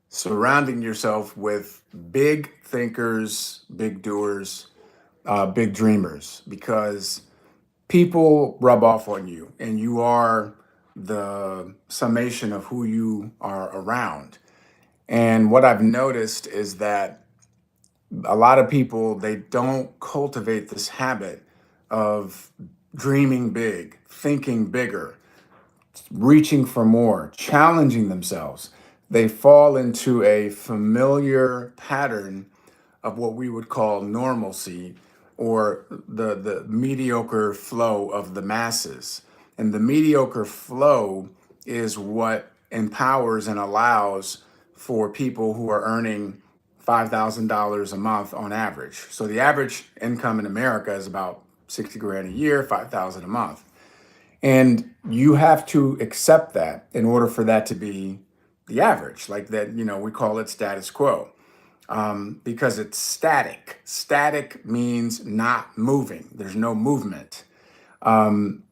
surrounding yourself with big thinkers, big doers, big dreamers, because people rub off on you and you are the summation of who you are around. And what I've noticed is that a lot of people, they don't cultivate this habit of dreaming big, thinking bigger, reaching for more, challenging themselves. They fall into a familiar pattern of what we would call normalcy, or the mediocre flow of the masses. And the mediocre flow is what empowers and allows for people who are earning $5,000 a month on average. So the average income in America is about 60 grand a year, 5,000 a month. And you have to accept that in order for that to be the average, like that, we call it status quo, because it's static. Static means not moving, there's no movement.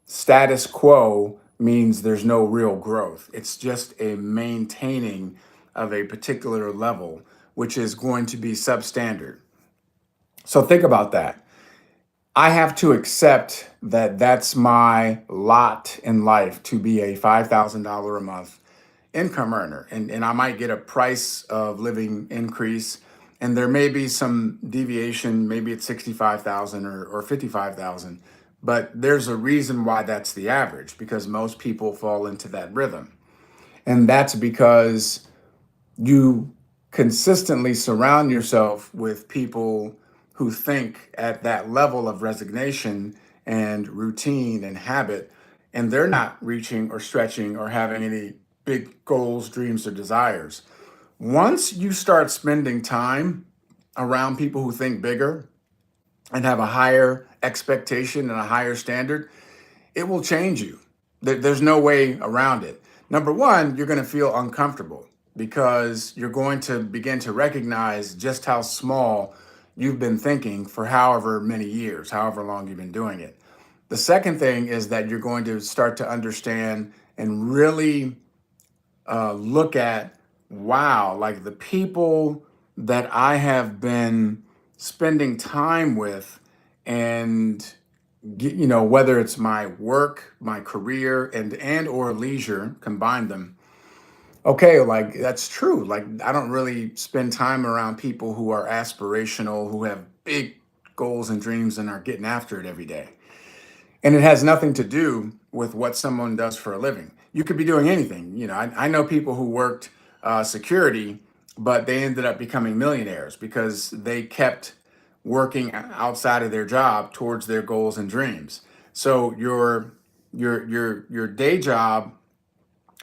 Status quo means there's no real growth. It's just a maintaining of a particular level, which is going to be substandard. So think about that. I have to accept that that's my lot in life, to be a $5,000 a month income earner. And I might get a price of living increase. And there may be some deviation, maybe it's 65,000 or 55,000. But there's a reason why that's the average, because most people fall into that rhythm. And that's because you consistently surround yourself with people who think at that level of resignation and routine and habit, and they're not reaching or stretching or having any big goals, dreams, or desires. Once you start spending time around people who think bigger and have a higher expectation and a higher standard, it will change you. There's no way around it. Number one, you're going to feel uncomfortable because you're going to begin to recognize just how small you've been thinking for however many years, however long you've been doing it. The second thing is that you're going to start to understand and really look at, wow, like the people that I have been spending time with, and whether it's my work, my career, and or leisure, combine them. Okay, like that's true. Like I don't really spend time around people who are aspirational, who have big goals and dreams and are getting after it every day. And it has nothing to do with what someone does for a living. You could be doing anything. I know people who worked security, but they ended up becoming millionaires because they kept working outside of their job towards their goals and dreams. So your day job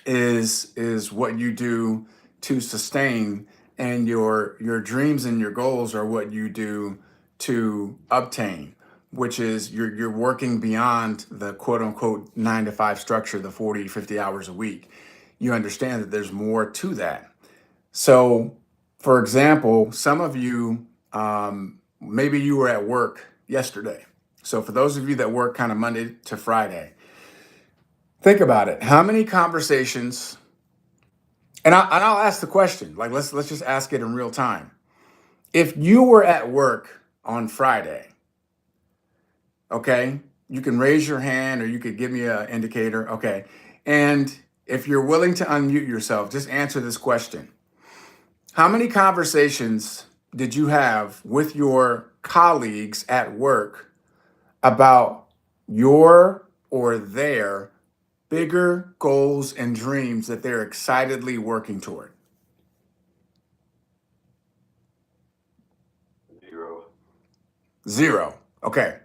is what you do to sustain, and your dreams and your goals are what you do to obtain, which is you're working beyond the quote unquote 9 to 5 structure, the 40 50 hours a week. You understand that there's more to that. So for example, some of you, maybe you were at work yesterday. So for those of you that work kind of Monday to Friday, think about it. How many conversations, and I'll ask the question, like let's just ask it in real time. If you were at work on Friday, okay, you can raise your hand or you could give me an indicator, okay. And if you're willing to unmute yourself, just answer this question. How many conversations did you have with your colleagues at work about your or their bigger goals and dreams that they're excitedly working toward? Zero. Zero. Okay.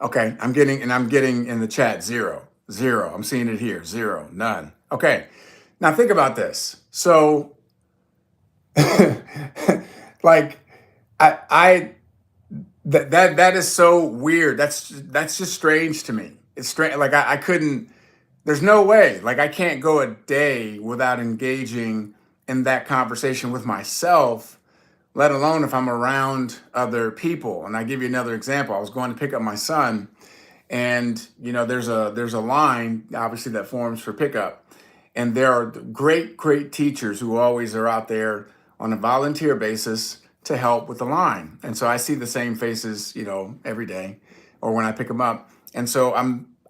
Okay. I'm getting in the chat zero. Zero. I'm seeing it here. Zero. None. Okay. Now think about this. So like I that is so weird. That's just strange to me. It's strange. Like I couldn't. There's no way. Like I can't go a day without engaging in that conversation with myself, let alone if I'm around other people. And I give you another example. I was going to pick up my son, and there's a line obviously that forms for pickup, And there are great, great teachers who always are out there on a volunteer basis to help with the line. And so I see the same faces, every day or when I pick them up. And so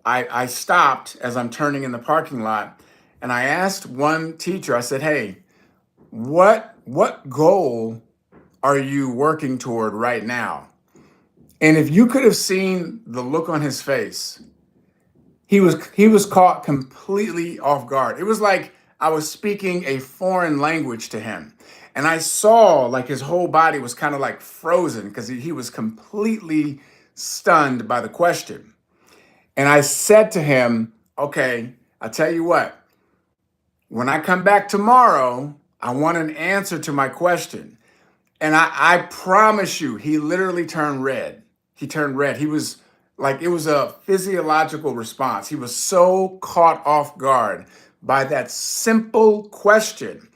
I stopped as I'm turning in the parking lot and I asked one teacher, I said, "Hey, what goal are you working toward right now?" And if you could have seen the look on his face, he was caught completely off guard. It was like I was speaking a foreign language to him. And I saw like his whole body was kind of like frozen because he was completely stunned by the question. And I said to him, "Okay, I tell you what, when I come back tomorrow, I want an answer to my question." And I promise you, he literally turned red. He turned red. He was like, it was a physiological response. He was so caught off guard by that simple question: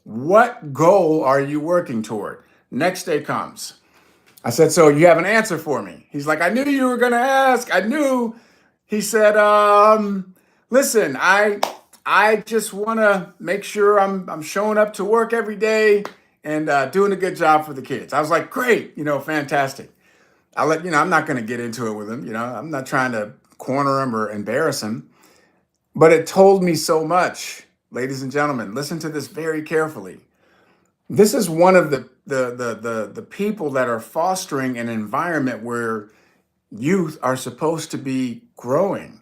what goal are you working toward? Next day comes. I said, "So you have an answer for me?" He's like, "I knew you were going to ask. I knew." He said, "Listen, I just want to make sure I'm showing up to work every day and doing a good job for the kids." I was like, "Great, fantastic." I'm not going to get into it with him. I'm not trying to corner him or embarrass him, but it told me so much. Ladies and gentlemen, listen to this very carefully. This is one of the people that are fostering an environment where youth are supposed to be growing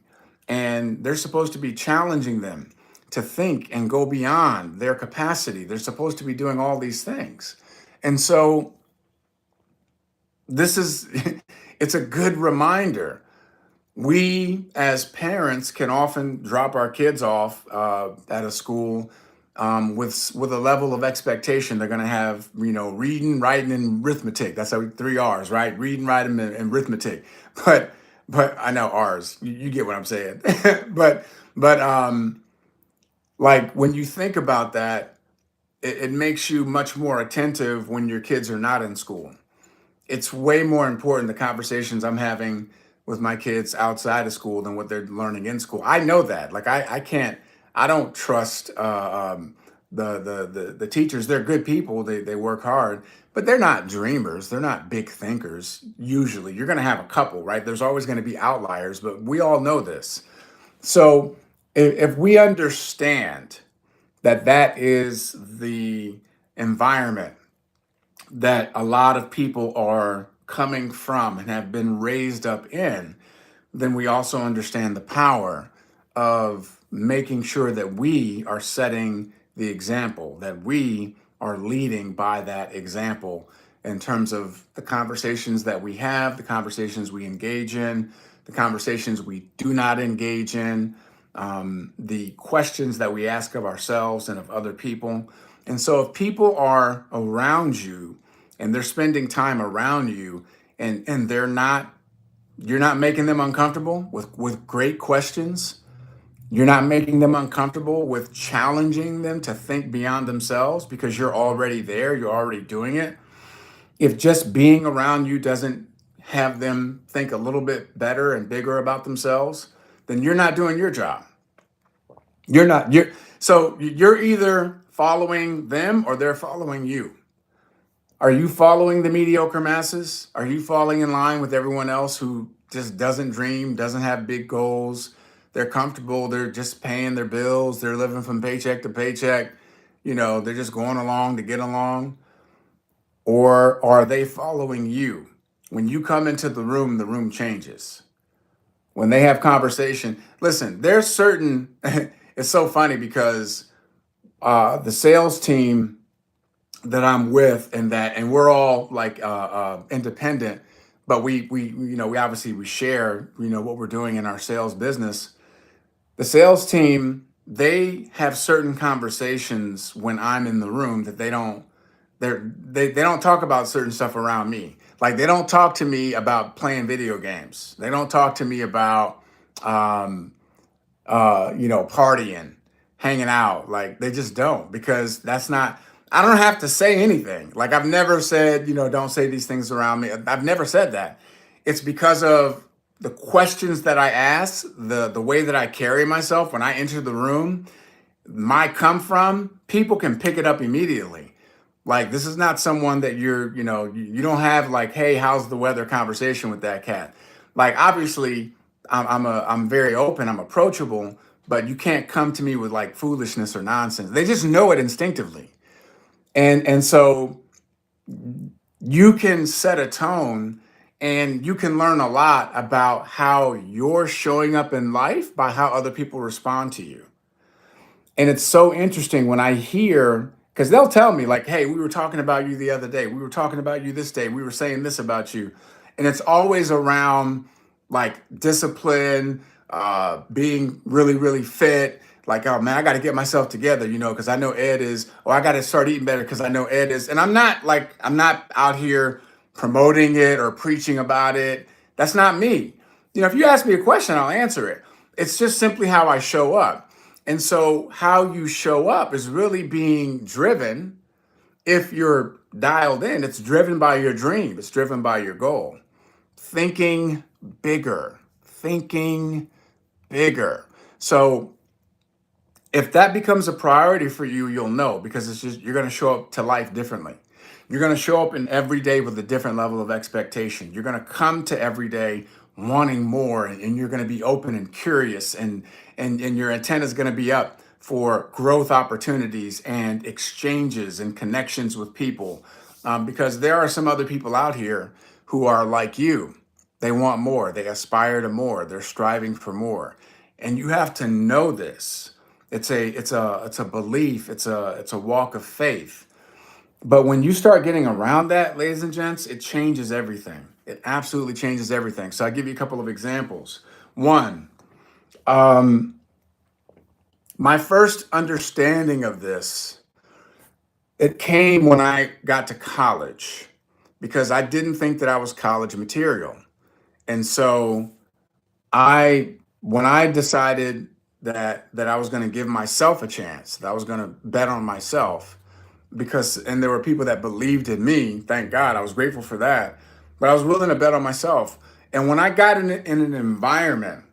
and they're supposed to be challenging them to think and go beyond their capacity. They're supposed to be doing all these things. And so this is it's a good reminder. We as parents can often drop our kids off at a school with a level of expectation they're going to have, reading, writing, and arithmetic. That's how 3 R's, right? Reading, writing, and arithmetic. But I know R's. You get what I'm saying. but like when you think about that, it makes you much more attentive when your kids are not in school. It's way more important the conversations I'm having with my kids outside of school than what they're learning in school. I know that. Like I can't. I don't trust the teachers. They're good people. They work hard, but they're not dreamers. They're not big thinkers. Usually, you're going to have a couple, right? There's always going to be outliers, but we all know this. So if we understand that that is the environment that a lot of people are coming from and have been raised up in, then we also understand the power of making sure that we are setting the example, that we are leading by that example in terms of the conversations that we have, the conversations we engage in, the conversations we do not engage in, the questions that we ask of ourselves and of other people. And so if people are around you and they're spending time around you and you're not making them uncomfortable with great questions, you're not making them uncomfortable with challenging them to think beyond themselves because you're already there, you're already doing it. If just being around you doesn't have them think a little bit better and bigger about themselves, then you're not doing your job. You're either following them or they're following you. Are you following the mediocre masses? Are you falling in line with everyone else who just doesn't dream, doesn't have big goals? They're comfortable, they're just paying their bills, they're living from paycheck to paycheck, they're just going along to get along. Or are they following you? When you come into the room changes. When they have conversation, listen, there's certain, it's so funny because the sales team that I'm with and we're all like independent, but we obviously we share, what we're doing in our sales business. The sales team, they have certain conversations when I'm in the room that they don't talk about certain stuff around me. Like they don't talk to me about playing video games. They don't talk to me about um, partying, hanging out. Like they just don't because that's not. I don't have to say anything. Like I've never said, don't say these things around me. I've never said that. It's because of the questions that I ask, the way that I carry myself when I enter the room. my come from, people can pick it up immediately. Like, this is not someone that you don't have like, hey, how's the weather conversation with that cat. Like, obviously, I'm very open, I'm approachable, but you can't come to me with like foolishness or nonsense. They just know it instinctively. And so you can set a tone and you can learn a lot about how you're showing up in life by how other people respond to you. And it's so interesting when I hear, because they'll tell me, like, hey, we were talking about you the other day. We were talking about you this day. We were saying this about you. And it's always around like discipline, being really, really fit. Like, oh man, I got to get myself together, because I know Ed is, or I got to start eating better because I know Ed is. And I'm not out here promoting it or preaching about it. That's not me. If you ask me a question, I'll answer it. It's just simply how I show up. And so, how you show up is really being driven. If you're dialed in, it's driven by your dream, it's driven by your goal. Thinking bigger, thinking bigger. So, if that becomes a priority for you, you'll know, because it's just, you're going to show up to life differently. You're going to show up in every day with a different level of expectation. You're going to come to every day wanting more, and you're going to be open and curious, and your antenna is going to be up for growth opportunities and exchanges and connections with people, because there are some other people out here who are like you. They want more, they aspire to more, they're striving for more. And you have to know this. It's a belief, it's a walk of faith. But when you start getting around that, ladies and gents, it changes everything. It absolutely changes everything. So I'll give you a couple of examples. One, my first understanding of this, it came when I got to college, because I didn't think that I was college material. And so when I decided that I was going to give myself a chance, that I was going to bet on myself, and there were people that believed in me. Thank God, I was grateful for that. But I was willing to bet on myself. And when I got in an environment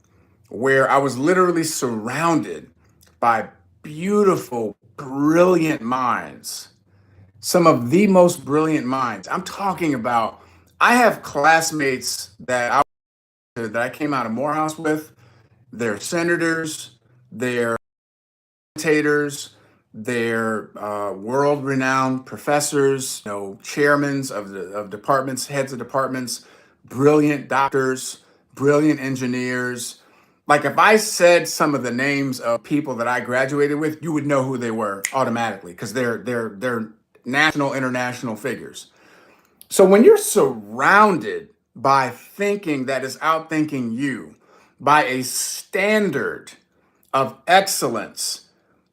where I was literally surrounded by beautiful, brilliant minds, some of the most brilliant minds. I'm talking about, I have classmates that I came out of Morehouse with. They're senators, they're commentators, they're world-renowned professors, chairmen of departments, heads of departments, brilliant doctors, brilliant engineers. Like, if I said some of the names of people that I graduated with, you would know who they were automatically, because they're national, international figures. So when you're surrounded by thinking that is outthinking you, by a standard of excellence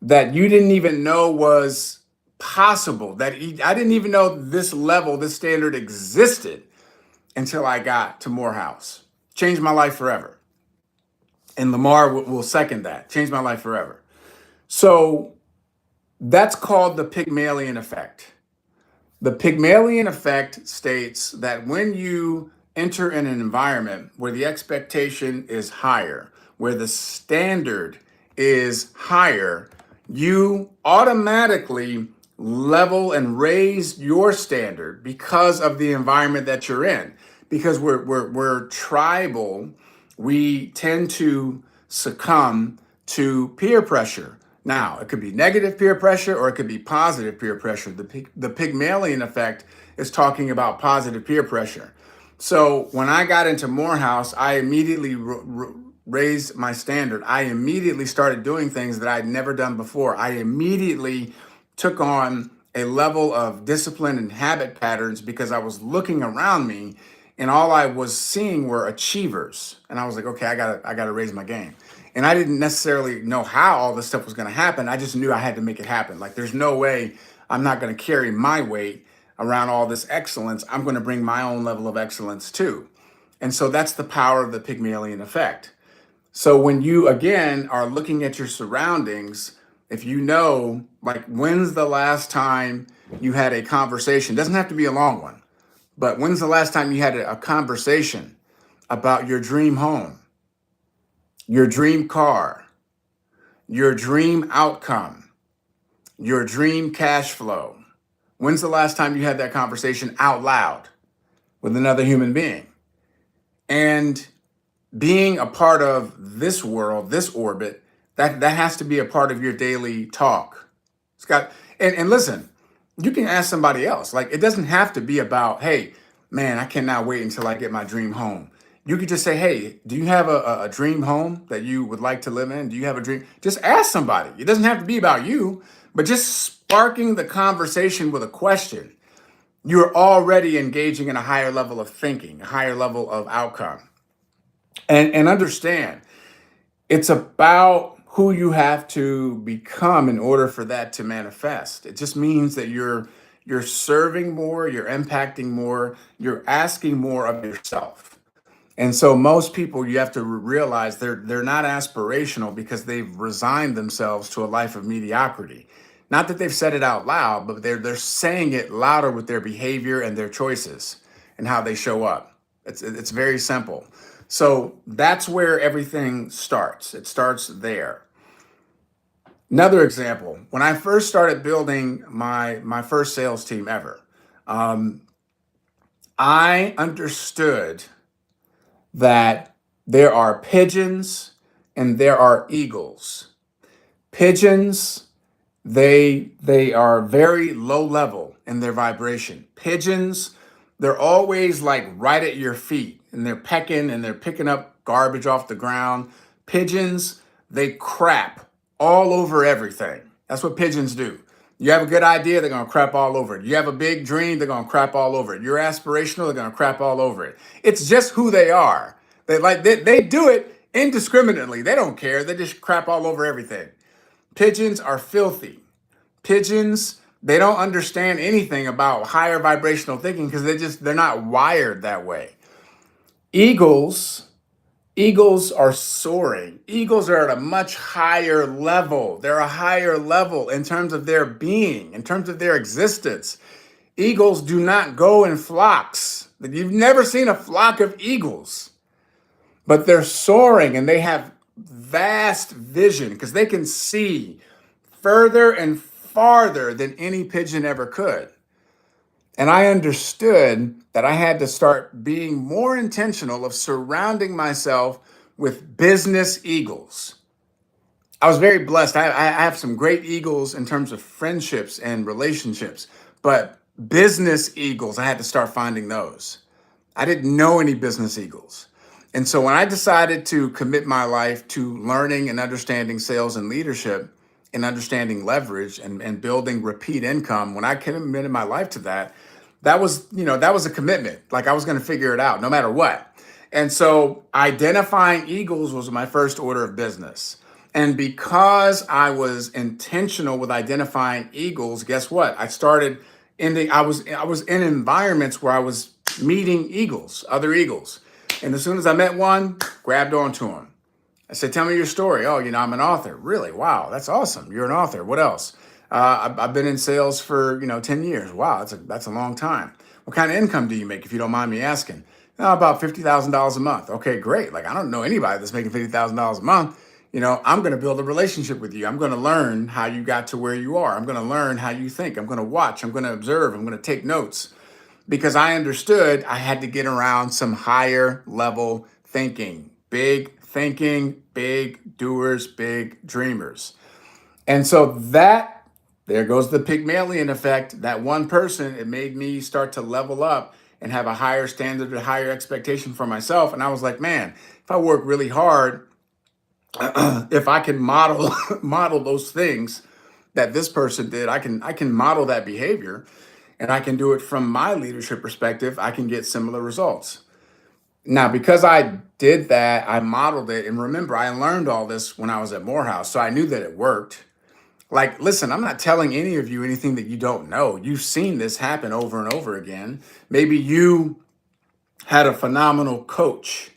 that you didn't even know was possible, I didn't even know this level, this standard existed until I got to Morehouse. Changed my life forever. And Lamar will second that. Changed my life forever. So that's called the Pygmalion effect. The Pygmalion effect states that when you enter in an environment where the expectation is higher, where the standard is higher, you automatically level and raise your standard because of the environment that you're in. Because we're tribal, we tend to succumb to peer pressure. Now, it could be negative peer pressure or it could be positive peer pressure. The Pygmalion effect is talking about positive peer pressure. So when I got into Morehouse, I immediately raised my standard. I immediately started doing things that I'd never done before. I immediately took on a level of discipline and habit patterns because I was looking around me and all I was seeing were achievers. And I was like, okay, I gotta raise my game. And I didn't necessarily know how all this stuff was gonna happen. I just knew I had to make it happen. Like, there's no way I'm not gonna carry my weight around all this excellence. I'm gonna bring my own level of excellence too. And so that's the power of the Pygmalion effect. So when you, again, are looking at your surroundings, if you know, like, when's the last time you had a conversation? Doesn't have to be a long one, but when's the last time you had a conversation about your dream home, your dream car, your dream outcome, your dream cash flow. When's the last time you had that conversation out loud with another human being? And being a part of this world, this orbit, that has to be a part of your daily talk. It's got and listen, you can ask somebody else. Like it doesn't have to be about, hey, man, I cannot wait until I get my dream home. You could just say, hey, do you have a dream home that you would like to live in? Do you have a dream? Just ask somebody. It doesn't have to be about you, but just sparking the conversation with a question. You're already engaging in a higher level of thinking, a higher level of outcome. And understand, it's about who you have to become in order for that to manifest. It just means that you're serving more, you're impacting more, you're asking more of yourself. And so most people, you have to realize they're not aspirational because they've resigned themselves to a life of mediocrity. Not that they've said it out loud, but they're saying it louder with their behavior and their choices and how they show up. It's very simple. So that's where everything starts. It starts there. Another example, when I first started building my first sales team ever, um, I understood that there are pigeons and there are eagles. Pigeons, they are very low level in their vibration. Pigeons, they're always like right at your feet and they're pecking and they're picking up garbage off the ground. Pigeons, they crap all over everything. That's what pigeons do. You have a good idea, they're gonna crap all over it. You have a big dream, they're gonna crap all over it. You're aspirational, they're gonna crap all over it. It's just who they are. They do it indiscriminately. They don't care. They just crap all over everything. Pigeons are filthy. Pigeons, they don't understand anything about higher vibrational thinking because they're not wired that way. Eagles, eagles are soaring. Eagles are at a much higher level. They're a higher level in terms of their being, in terms of their existence. Eagles do not go in flocks. You've never seen a flock of eagles, but they're soaring and they have vast vision because they can see further and farther than any pigeon ever could. And I understood that I had to start being more intentional of surrounding myself with business eagles. I was very blessed. I have some great eagles in terms of friendships and relationships, but business eagles, I had to start finding those. I didn't know any business eagles. And so when I decided to commit my life to learning and understanding sales and leadership and understanding leverage and building repeat income, when I committed my life to that, that was a commitment. Like I was going to figure it out no matter what. And so identifying eagles was my first order of business. And because I was intentional with identifying eagles, guess what? I was in environments where I was meeting eagles, other eagles. And as soon as I met one, grabbed onto him. I said, tell me your story. Oh, I'm an author. Really? Wow, that's awesome. You're an author. What else? I've been in sales for, 10 years. Wow, that's a long time. What kind of income do you make, if you don't mind me asking? About $50,000 a month. Okay, great. Like, I don't know anybody that's making $50,000 a month. I'm going to build a relationship with you. I'm going to learn how you got to where you are. I'm going to learn how you think. I'm going to watch. I'm going to observe. I'm going to take notes because I understood I had to get around some higher level thinking, big doers, big dreamers. And so there goes the Pygmalion effect. That one person, it made me start to level up and have a higher standard, a higher expectation for myself. And I was like, man, if I work really hard, if I can model model those things that this person did, I can model that behavior and I can do it from my leadership perspective. I can get similar results. Now, because I did that, I modeled it. And remember, I learned all this when I was at Morehouse. So I knew that it worked. Like, listen, I'm not telling any of you anything that you don't know. You've seen this happen over and over again. Maybe you had a phenomenal coach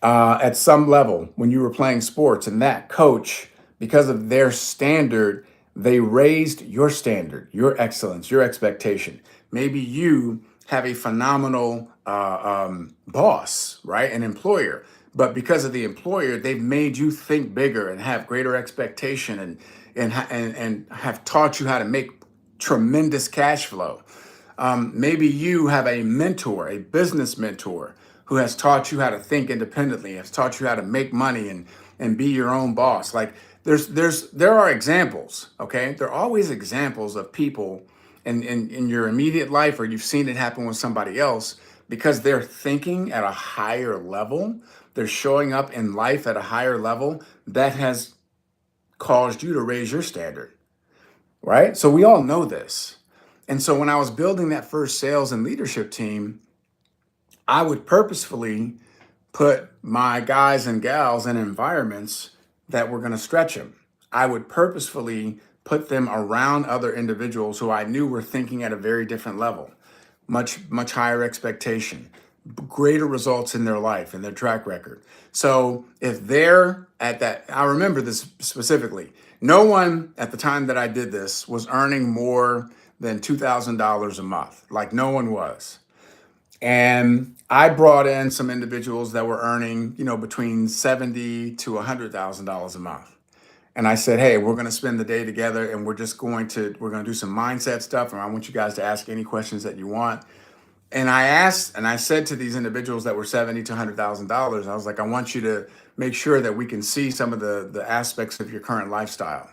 at some level when you were playing sports, and that coach, because of their standard, they raised your standard, your excellence, your expectation. Maybe you have a phenomenal boss, right? An employer. But because of the employer, they've made you think bigger and have greater expectation, and have taught you how to make tremendous cash flow. Maybe you have a mentor, a business mentor, who has taught you how to think independently, has taught you how to make money and be your own boss. Like there are examples, okay? There are always examples of people in your immediate life, or you've seen it happen with somebody else, because they're thinking at a higher level. They're showing up in life at a higher level that has caused you to raise your standard, right? So we all know this. And so when I was building that first sales and leadership team, I would purposefully put my guys and gals in environments that were going to stretch them. I would purposefully put them around other individuals who I knew were thinking at a very different level, much higher expectation, greater results in their life and their track record. So if they're at that, I remember this specifically. No one at the time that I did this was earning more than $2,000 a month. Like, no one was. And I brought in some individuals that were earning, between $70 to $100,000 a month. And I said, hey, we're going to spend the day together, and we're going to do some mindset stuff. And I want you guys to ask any questions that you want. And I said to these individuals that were $70 to $100,000, I was like, I want you to make sure that we can see some of the aspects of your current lifestyle.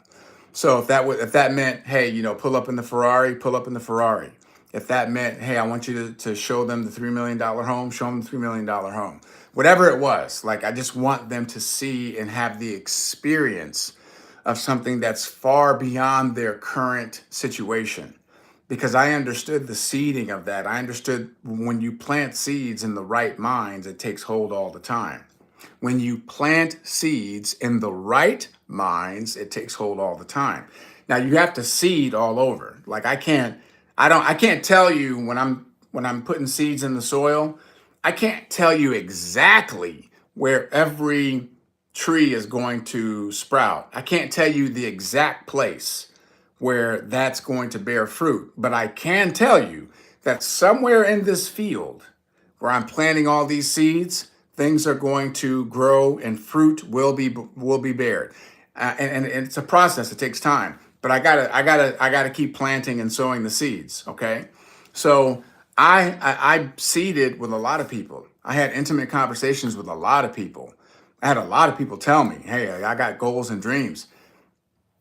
So if that meant, hey, pull up in the Ferrari, pull up in the Ferrari. If that meant, hey, I want you to show them the $3 million home, show them the $3 million home. Whatever it was, like, I just want them to see and have the experience of something that's far beyond their current situation. Because I understood the seeding of that. I understood when you plant seeds in the right minds, it takes hold all the time. When you plant seeds in the right minds, it takes hold all the time. Now you have to seed all over. Like, I can't tell you when I'm putting seeds in the soil, I can't tell you exactly where every tree is going to sprout. I can't tell you the exact place where that's going to bear fruit, but I can tell you that somewhere in this field where I'm planting all these seeds, things are going to grow and fruit will be bared. And it's a process. It takes time, but I gotta keep planting and sowing the seeds. Okay, so I seeded with a lot of people. I had intimate conversations with a lot of people. I had a lot of people tell me, "Hey, I got goals and dreams."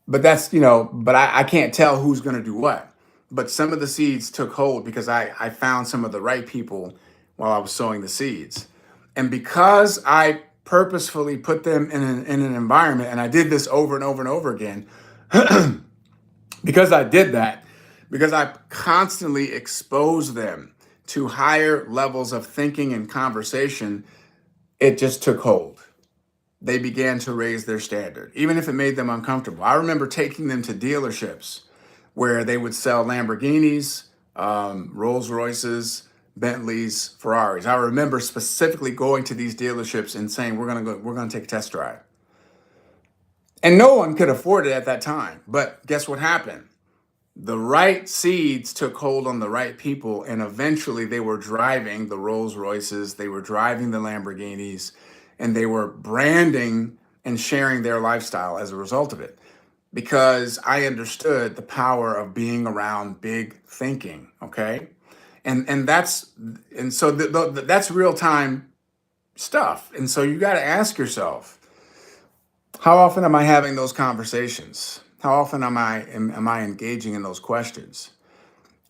But I can't tell who's going to do what. But some of the seeds took hold because I found some of the right people while I was sowing the seeds. And because I purposefully put them in an environment, and I did this over and over and over again, because I did that, because I constantly exposed them to higher levels of thinking and conversation, it just took hold. They began to raise their standard, even if it made them uncomfortable. I remember taking them to dealerships where they would sell Lamborghinis, Rolls Royces, Bentleys, Ferraris. I remember specifically going to these dealerships and saying, we're gonna take a test drive. And no one could afford it at that time. But guess what happened? The right seeds took hold on the right people, and eventually they were driving the Rolls Royces, they were driving the Lamborghinis, and they were branding and sharing their lifestyle as a result of it. Because I understood the power of being around big thinking, okay? That's real time stuff. And so you got to ask yourself, how often am I having those conversations? How often am I engaging in those questions?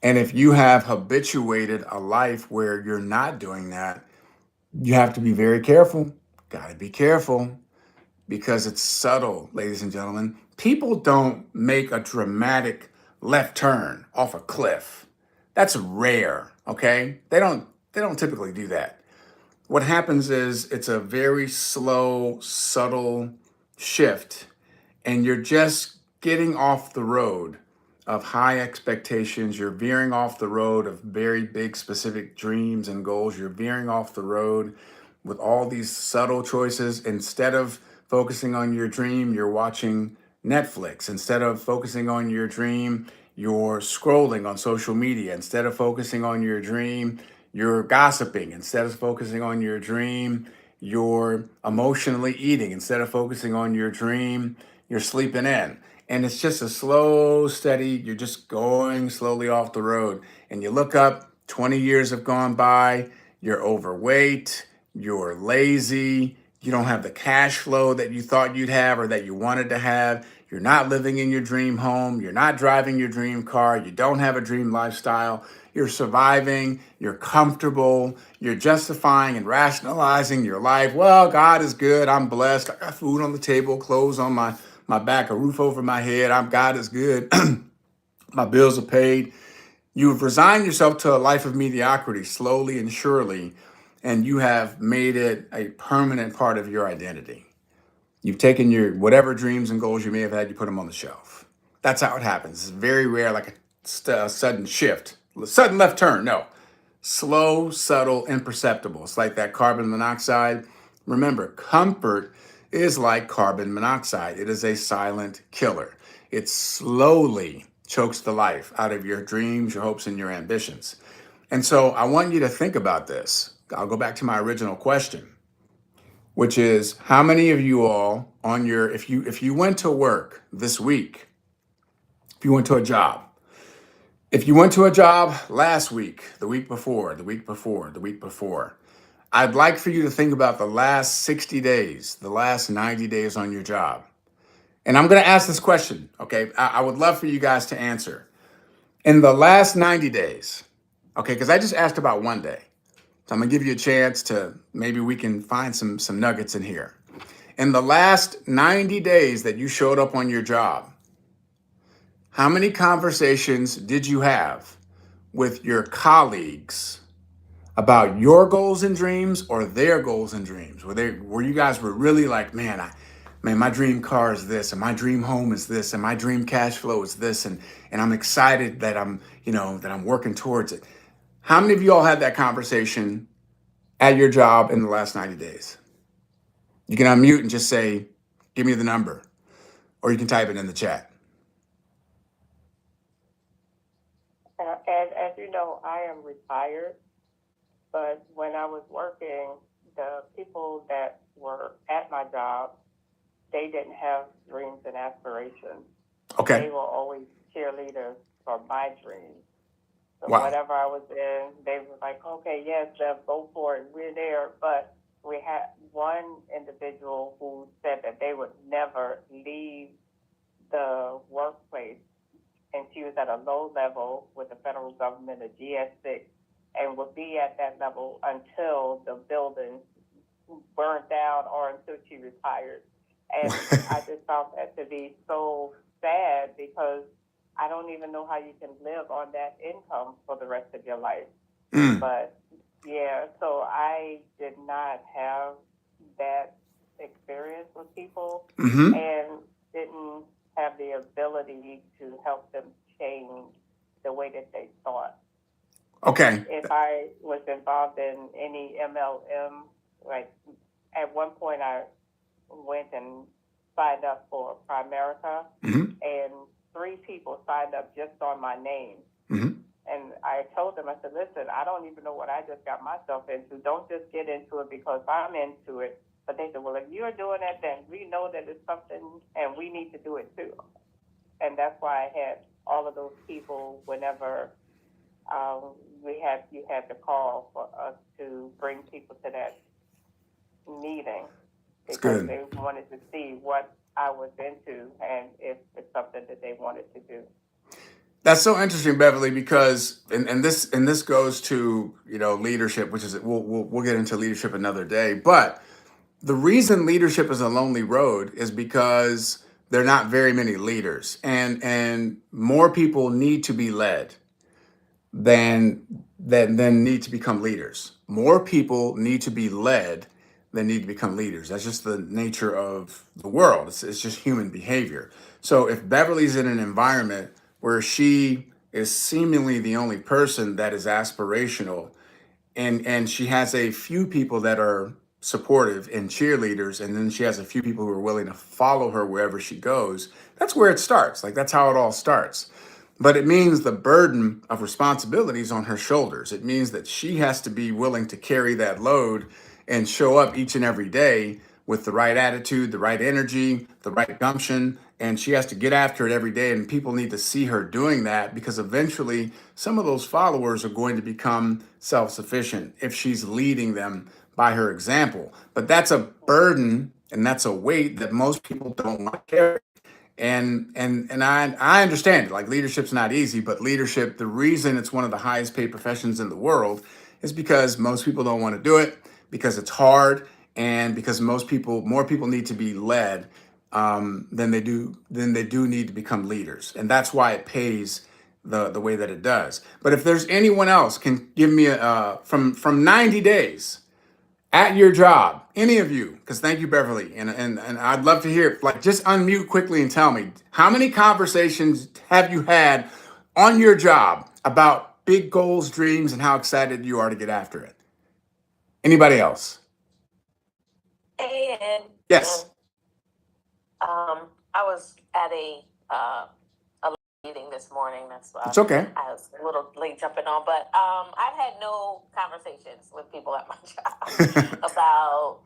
And if you have habituated a life where you're not doing that, you have to be very careful. Got to be careful, because it's subtle, ladies and gentlemen. People don't make a dramatic left turn off a cliff. That's rare, okay? They don't typically do that. What happens is it's a very slow, subtle shift, and you're just getting off the road of high expectations. You're veering off the road of very big, specific dreams and goals. You're veering off the road with all these subtle choices. Instead of focusing on your dream, you're watching Netflix. Instead of focusing on your dream, you're scrolling on social media. Instead of focusing on your dream, you're gossiping. Instead of focusing on your dream, You're emotionally eating. Instead of focusing on your dream, you're sleeping in. And it's just a slow, steady, you're just going slowly off the road. And you look up, 20 years have gone by, you're overweight, you're lazy, you don't have the cash flow that you thought you'd have or that you wanted to have. You're not living in your dream home. You're not driving your dream car. You don't have a dream lifestyle. You're surviving. You're comfortable. You're justifying and rationalizing your life. Well, God is good. I'm blessed. I got food on the table, clothes on my back, a roof over my head. God is good. My bills are paid. You have resigned yourself to a life of mediocrity slowly and surely, and you have made it a permanent part of your identity. You've taken your whatever dreams and goals you may have had, you put them on the shelf. That's how it happens. It's very rare, like a sudden shift, sudden left turn. No, slow, subtle, imperceptible. It's like that carbon monoxide. Remember, comfort is like carbon monoxide. It is a silent killer. It slowly chokes the life out of your dreams, your hopes, and your ambitions. And so I want you to think about this. I'll go back to my original question, which is how many of you all on your if you went to work this week, if you went to a job, if you went to a job last week, the week before, the week before, the week before, I'd like for you to think about the last 60 days, the last 90 days on your job. And I'm going to ask this question, okay? I would love for you guys to answer. In the last 90 days, okay, because I just asked about one day. So I'm going to give you a chance to maybe we can find some nuggets in here. In the last 90 days that you showed up on your job, how many conversations did you have with your colleagues about your goals and dreams or their goals and dreams? Where you guys were really like, man, my dream car is this, and my dream home is this, and my dream cash flow is this, and I'm excited that I'm working towards it. How many of you all had that conversation at your job in the last 90 days? You can unmute and just say, give me the number, or you can type it in the chat. And as you know, I am retired, but when I was working, the people that were at my job, they didn't have dreams and aspirations. Okay. They were always cheerleaders for my dreams. So Wow. whatever I was in, they were like, okay, yes, Jeff, go for it. We're there. But we had one individual who said that they would never leave the workplace, and she was at a low level with the federal government, a GS6, and would be at that level until the building burned down or until she retired. And I just found that to be so sad because I don't even know how you can live on that income for the rest of your life. But yeah, so I did not have that experience with people and didn't have the ability to help them change the way that they thought. Okay. If I was involved in any MLM, like at one point I went and signed up for Primerica, and 3 people signed up just on my name. And I told them, I said, listen, I don't even know what I just got myself into. Don't just get into it because I'm into it. But they said, well, if you're doing it, then we know that it's something and we need to do it too. And that's why I had all of those people whenever you had to call for us to bring people to that meeting because they wanted to see what I was into and if it's something that they wanted to do. That's so interesting, Beverly, because and this goes to leadership, which is we'll get into leadership another day. But the reason leadership is a lonely road is because there are not very many leaders, and more people need to be led than need to become leaders. More people need to be led than need to become leaders. That's just the nature of the world. It's just human behavior. So if Beverly's in an environment where she is seemingly the only person that is aspirational, and she has a few people that are supportive and cheerleaders, and then she has a few people who are willing to follow her wherever she goes, that's where it starts. Like, that's how it all starts. But it means the burden of responsibility is on her shoulders. It means that she has to be willing to carry that load and show up each and every day with the right attitude, the right energy, the right gumption. And she has to get after it every day. And people need to see her doing that, because eventually some of those followers are going to become self sufficient if she's leading them by her example. But that's a burden and that's a weight that most people don't want to carry. And I understand it. Like, leadership's not easy, but leadership, the reason it's one of the highest paid professions in the world is because most people don't want to do it, because it's hard, and because more people need to be led than they do need to become leaders. And that's why it pays the way that it does. But if there's anyone else can give me from 90 days at your job, any of you, because thank you, Beverly, and I'd love to hear, like, just unmute quickly and tell me, how many conversations have you had on your job about big goals, dreams, and how excited you are to get after it? Anybody else? And Yes. I was at a meeting this morning. That's why It's okay. I was a little late jumping on. But I've had no conversations with people at my job about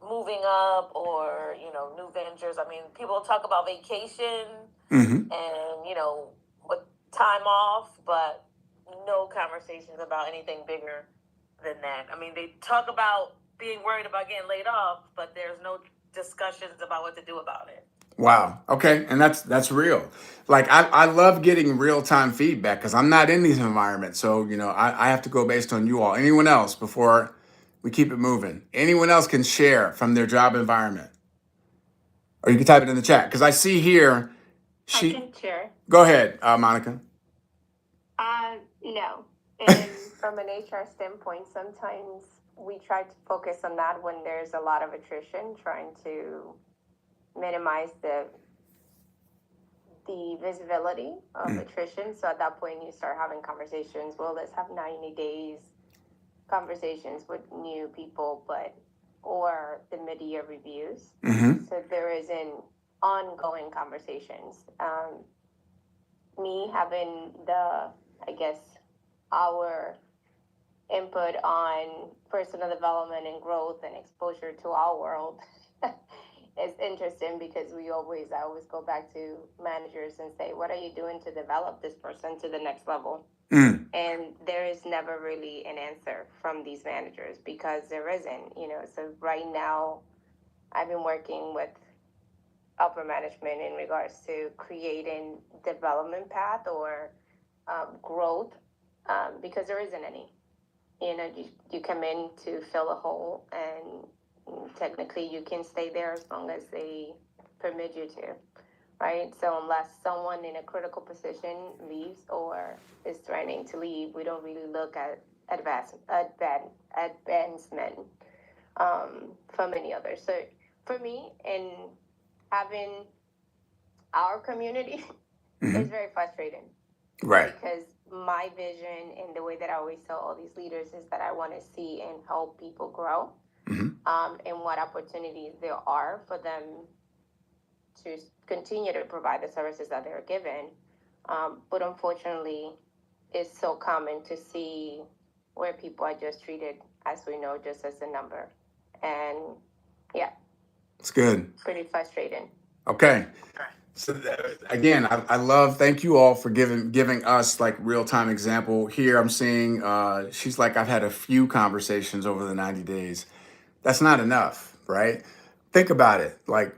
moving up or new ventures. I mean, people talk about vacation Mm-hmm. and with time off, but no conversations about anything bigger than that. I mean, they talk about being worried about getting laid off, but there's no discussions about what to do about it. Wow. Okay. And that's real. Like, I love getting real time feedback because I'm not in these environments. So, I have to go based on you all. Anyone else before we keep it moving? Anyone else can share from their job environment? Or you can type it in the chat, because I see here I can share. Go ahead, Monica. No. And from an HR standpoint, sometimes we try to focus on that when there's a lot of attrition, trying to minimize the visibility of attrition. So at that point, you start having conversations. Well, let's have 90 days conversations with new people, or the mid-year reviews. Mm-hmm. So there is an ongoing conversations. Me having our input on personal development and growth and exposure to our world is interesting, because I always go back to managers and say, what are you doing to develop this person to the next level? And there is never really an answer from these managers, because there isn't, so right now I've been working with upper management in regards to creating development path or growth, because there isn't any. You come in to fill a hole, and technically you can stay there as long as they permit you to, right? So unless someone in a critical position leaves or is threatening to leave, we don't really look at advancement from any others. So for me, in having our community, is very frustrating. Right. Because my vision and the way that I always tell all these leaders is that I want to see and help people grow, and what opportunities there are for them to continue to provide the services that they're given. But unfortunately, it's so common to see where people are just treated, as we know, just as a number. And yeah. It's good. Pretty frustrating. Okay. So again, I love, thank you all for giving us like real time example. Here I'm seeing she's like, I've had a few conversations over the 90 days. That's not enough, right? Think about it. Like,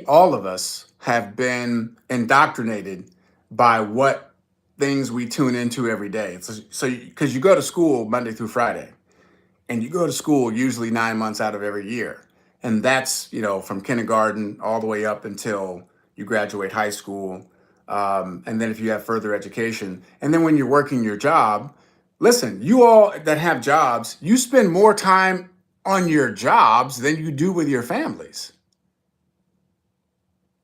all of us have been indoctrinated by what things we tune into every day. So because you go to school Monday through Friday, and you go to school usually 9 months out of every year. And that's, from kindergarten all the way up until you graduate high school. And then if you have further education, and then when you're working your job, listen, you all that have jobs, you spend more time on your jobs than you do with your families.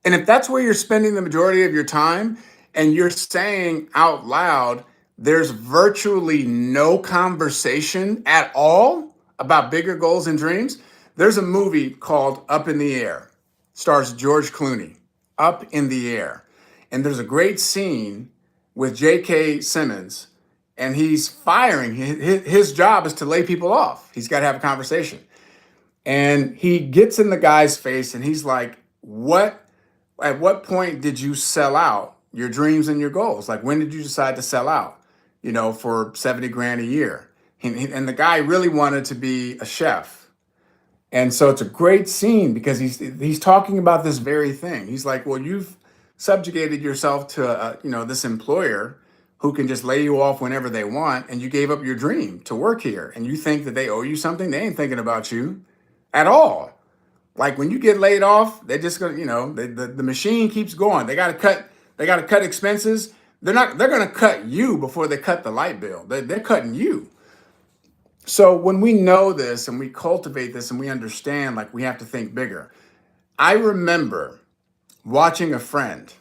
And if that's where you're spending the majority of your time, and you're saying out loud, there's virtually no conversation at all about bigger goals and dreams. There's a movie called Up in the Air, stars George Clooney, Up in the Air. And there's a great scene with J.K. Simmons, and he's firing. His job is to lay people off. He's got to have a conversation. And he gets in the guy's face and he's like, at what point did you sell out your dreams and your goals? Like, when did you decide to sell out, for 70 grand a year? And the guy really wanted to be a chef. And so it's a great scene because he's talking about this very thing. He's like, well, you've subjugated yourself to, this employer who can just lay you off whenever they want. And you gave up your dream to work here. And you think that they owe you something. They ain't thinking about you at all. Like, when you get laid off, they're just gonna, the machine keeps going. They gotta cut expenses. They're gonna cut you before they cut the light bill. They're cutting you. So when we know this and we cultivate this and we understand, like, we have to think bigger. I remember watching a friend,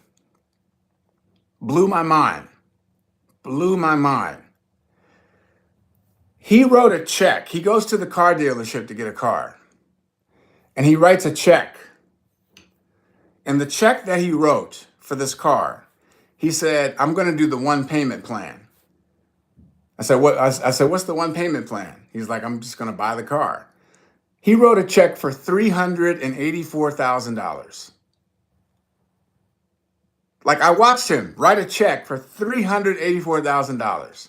blew my mind. He wrote a check. He goes to the car dealership to get a car. And he writes a check. And the check that he wrote for this car, he said, I'm going to do the one payment plan. I said, what? I said, what's the one payment plan? He's like, I'm just going to buy the car. He wrote a check for $384,000. Like, I watched him write a check for $384,000.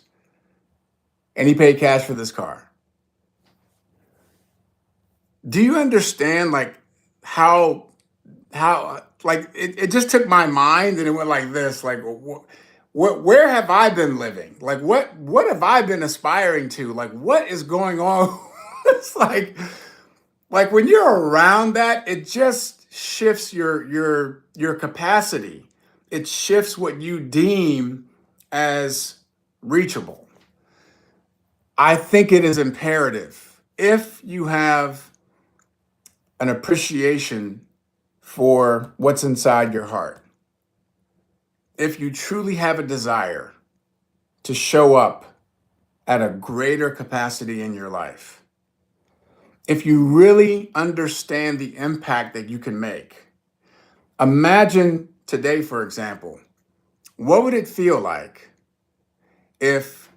And he paid cash for this car. Do you understand, like, how like, it just took my mind and it went like this, like, where have I been living? Like, what have I been aspiring to? Like, what is going on? It's like when you're around that, it just shifts your capacity. It shifts what you deem as reachable. I think it is imperative, if you have an appreciation for what's inside your heart, if you truly have a desire to show up at a greater capacity in your life, if you really understand the impact that you can make, imagine today, for example, what would it feel like if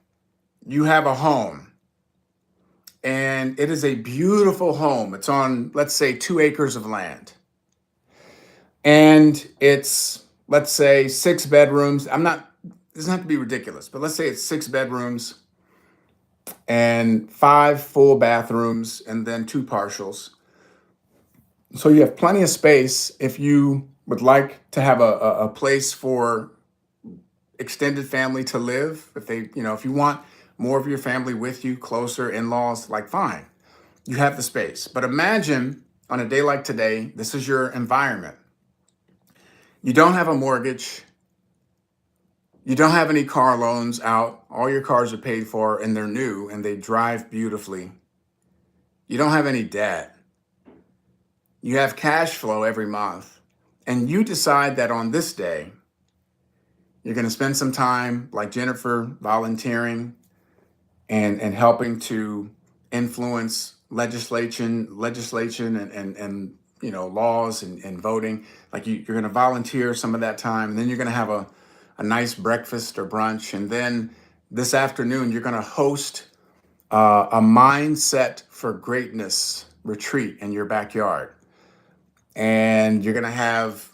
you have a home and it is a beautiful home? It's on, let's say, 2 acres of land. And it's, let's say, 6 bedrooms. It doesn't have to be ridiculous, but let's say it's 6 bedrooms and 5 full bathrooms and then 2 partials. So you have plenty of space if you would like to have a place for extended family to live. If you want more of your family with you, closer, in-laws, like, fine, you have the space. But imagine on a day like today, this is your environment. You don't have a mortgage. You don't have any car loans out. All your cars are paid for and they're new and they drive beautifully. You don't have any debt. You have cash flow every month. And you decide that on this day, you're going to spend some time, like Jennifer, volunteering and helping to influence legislation and laws and voting. Like, you're going to volunteer some of that time, and then you're going to have a nice breakfast or brunch. And then this afternoon, you're going to host a mindset for greatness retreat in your backyard. And you're going to have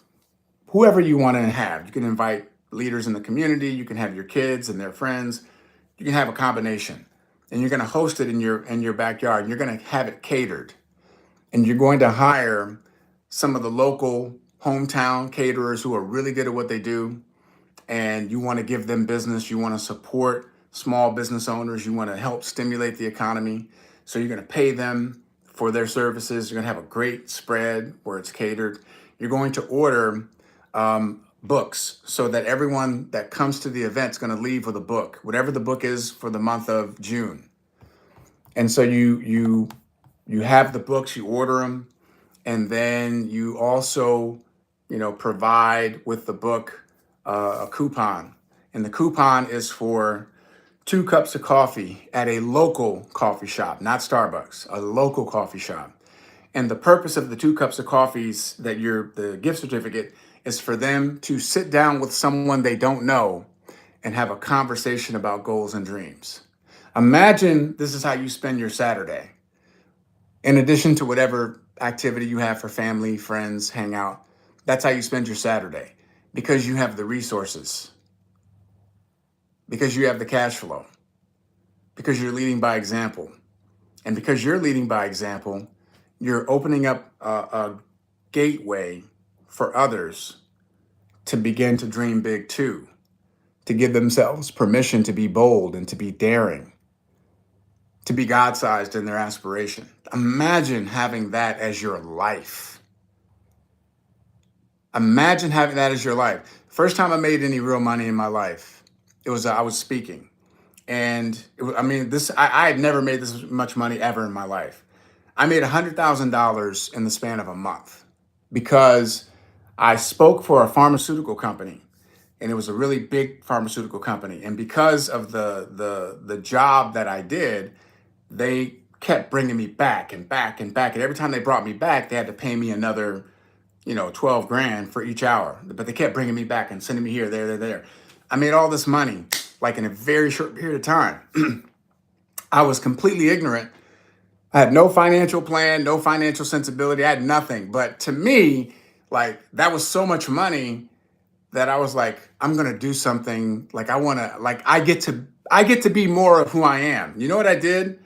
whoever you want to have. You can invite leaders in the community. You can have your kids and their friends. You can have a combination. And you're going to host it in your backyard. And you're going to have it catered. And you're going to hire some of the local hometown caterers who are really good at what they do. And you want to give them business. You want to support small business owners. You want to help stimulate the economy. So you're going to pay them for their services. You're going to have a great spread where it's catered. You're going to order books so that everyone that comes to the event is going to leave with a book, whatever the book is for the month of June. And so you have the books, you order them, and then you also, provide with the book a coupon. And the coupon is for 2 cups of coffee at a local coffee shop, not Starbucks, a local coffee shop. And the purpose of the 2 cups of coffees the gift certificate is for them to sit down with someone they don't know and have a conversation about goals and dreams. Imagine this is how you spend your Saturday. In addition to whatever activity you have for family, friends, hang out, that's how you spend your Saturday because you have the resources, because you have the cash flow, because you're leading by example. And because you're leading by example, you're opening up a gateway for others to begin to dream big too, to give themselves permission to be bold and to be daring, to be God-sized in their aspiration. Imagine having that as your life. Imagine having that as your life. First time I made any real money in my life, it was I was speaking. And I had never made this much money ever in my life. I made $100,000 in the span of a month because I spoke for a pharmaceutical company, and it was a really big pharmaceutical company. And because of the job that I did, they kept bringing me back and back and back. And every time they brought me back, they had to pay me another, 12 grand for each hour. But they kept bringing me back and sending me here, there. I made all this money like in a very short period of time. I was completely ignorant. I had no financial plan, no financial sensibility. I had nothing. But to me, like that was so much money that I was like, I'm gonna do something. Like I get to be more of who I am. You know what I did?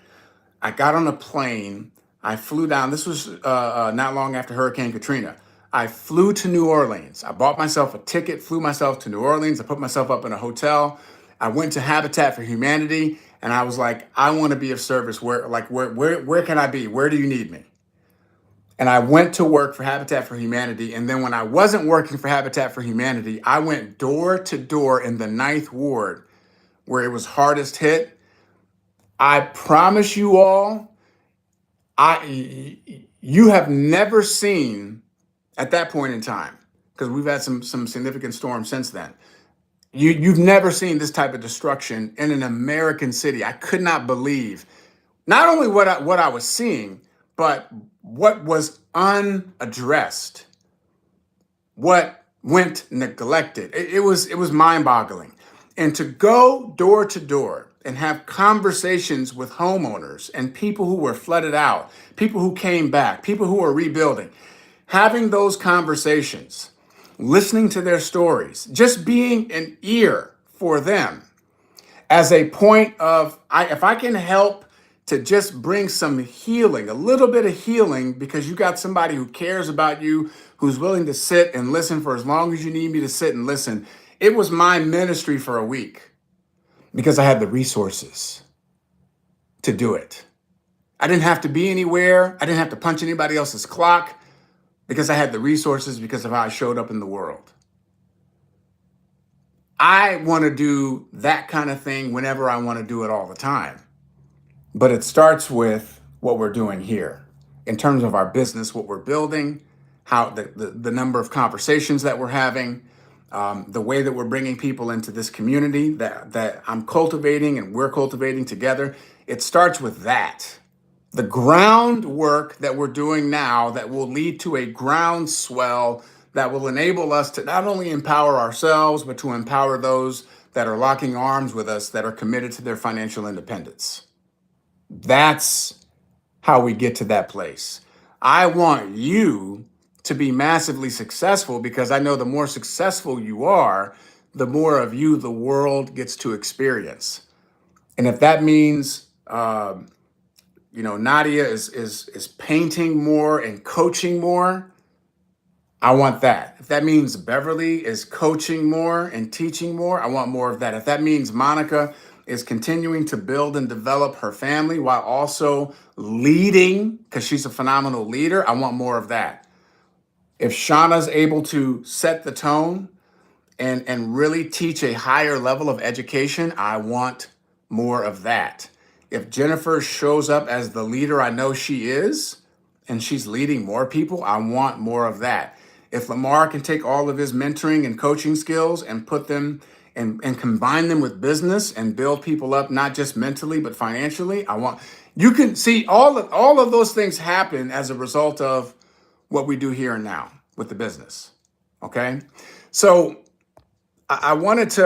I got on a plane. I flew down. This was not long after Hurricane Katrina. I flew to New Orleans. I bought myself a ticket, flew myself to New Orleans. I put myself up in a hotel. I went to Habitat for Humanity, and I was like, I want to be of service. Where can I be? Where do you need me? And I went to work for Habitat for Humanity. And then when I wasn't working for Habitat for Humanity, I went door to door in the 9th Ward where it was hardest hit. I promise you all, you have never seen at that point in time, because we've had some significant storms since then. You've never seen this type of destruction in an American city. I could not believe not only what I was seeing, but what was unaddressed, what went neglected. It was mind-boggling. And to go door to door and have conversations with homeowners and people who were flooded out, people who came back, people who are rebuilding, having those conversations, listening to their stories, just being an ear for them as a point of, if I can help to just bring some healing, a little bit of healing, because you got somebody who cares about you, who's willing to sit and listen for as long as you need me to sit and listen. It was my ministry for a week because I had the resources to do it. I didn't have to be anywhere. I didn't have to punch anybody else's clock because I had the resources because of how I showed up in the world. I want to do that kind of thing whenever I want to do it all the time. But it starts with what we're doing here in terms of our business, what we're building, how the number of conversations that we're having, the way that we're bringing people into this community that I'm cultivating and we're cultivating together. It starts with that. The groundwork that we're doing now that will lead to a groundswell that will enable us to not only empower ourselves, but to empower those that are locking arms with us that are committed to their financial independence. That's how we get to that place. I want you to be massively successful because I know the more successful you are, the more of you the world gets to experience. And if that means, Nadia is painting more and coaching more, I want that. If that means Beverly is coaching more and teaching more, I want more of that. If that means Monica is continuing to build and develop her family while also leading, because she's a phenomenal leader, I want more of that. If Shauna's able to set the tone and really teach a higher level of education, I want more of that. If Jennifer shows up as the leader I know she is, and she's leading more people, I want more of that. If Lamar can take all of his mentoring and coaching skills and put them and combine them with business and build people up, not just mentally, but financially, you can see all of those things happen as a result of what we do here and now with the business. Okay. So I wanted to